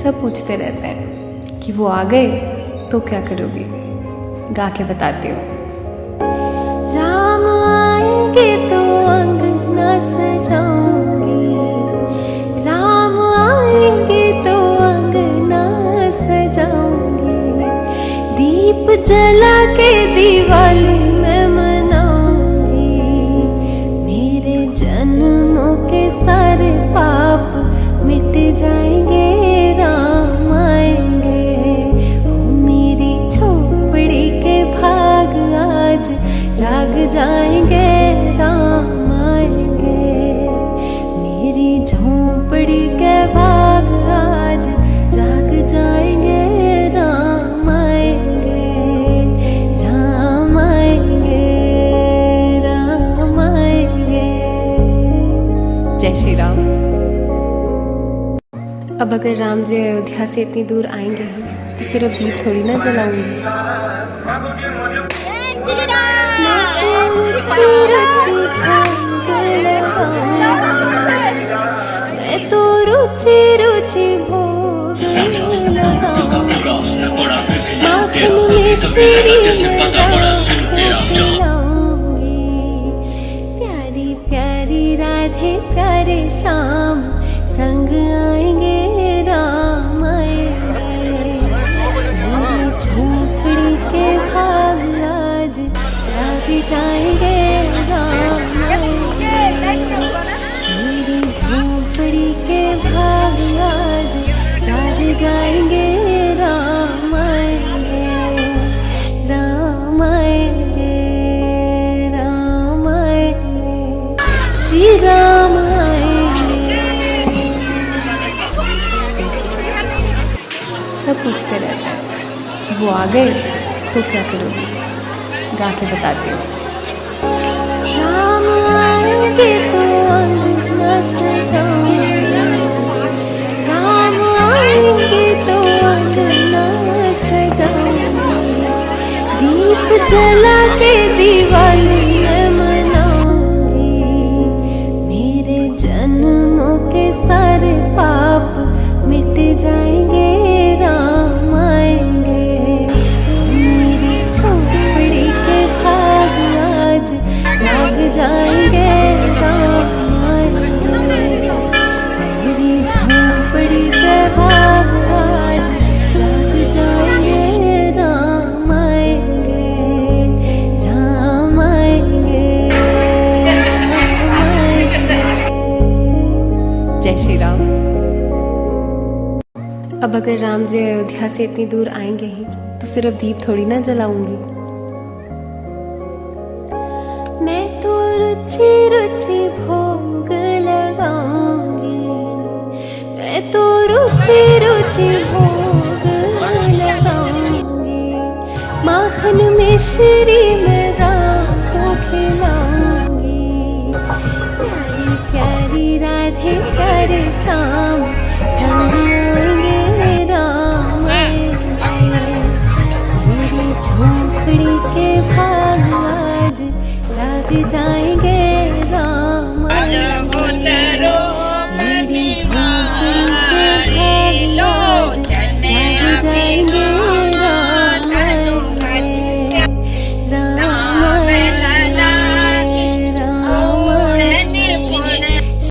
सब पूछते रहते हैं कि वो आ गए तो क्या करोगी, गा के बताती हूँ। राम आएंगे तो अंगना सजाऊंगी, राम आएंगे तो अंगना सजाऊंगी, दीप जला के दिवाली मैं मनाऊंगी, मेरे जन्मों के सारे पाप मिट जाएंगे, राम आएंगे, ओ मेरी झोपड़ी के भाग आज जाग जाएंगे, राम आएंगे, मेरी झोपड़ी के भाग आज जाग जाएंगे, राम आएंगे, राम आएंगे, राम आएंगे। जय श्री राम। अब अगर राम जी अयोध्या से इतनी दूर आएंगे ही तो सिर्फ दीप थोड़ी ना जलाऊंगी। मैं तो रुचि रुचि भोग लगाऊंगी, माखन मिश्री खिलाऊंगी, प्यारी प्यारी राधे प्यारे श्याम संग आएंगे, राम आएंगे, मेरी झोपड़ी के भाग आज जाग जाएंगे, राम आएंगे, मेरी झोपड़ी के भाग आज जाग जाएंगे, राम आएंगे, राम आएंगे, राम आएंगे, श्री राम आएंगे। सब पूछते रहते हैं कि वो आ गए तो क्या करोगी, गा के बताती हूँ। राम आएंगे तो अंगना सजाऊंगी, राम आएंगे तो अंगना सजाऊंगी, दीप जला के दिवाली मैं मनाऊंगी, मेरे जन्मों के सारे पाप मिट जाएंगे, राम आएंगे, मेरी झोपड़ी के भाग आज जाग जाएंगे, राम आएंगे, मेरी झोपड़ी के भाग आज जाग जाएंगे, राम आएंगे, राम आएंगे, राम आएंगे। जय श्री राम। अब अगर राम जी अयोध्या से इतनी दूर आएंगे ही तो सिर्फ दीप थोड़ी ना जलाऊंगी। मैं तो रुचि रुचि भोग लगाऊंगी, मैं तो रुचि रुचि भोग लगाऊंगी, माखन मिश्री मैं राम को खिलाऊंगी, प्यारी प्यारी राधे प्यारे श्याम संग आएंगे, राम आएंगे, मेरी झोपड़ी के भाग आज जाग जाए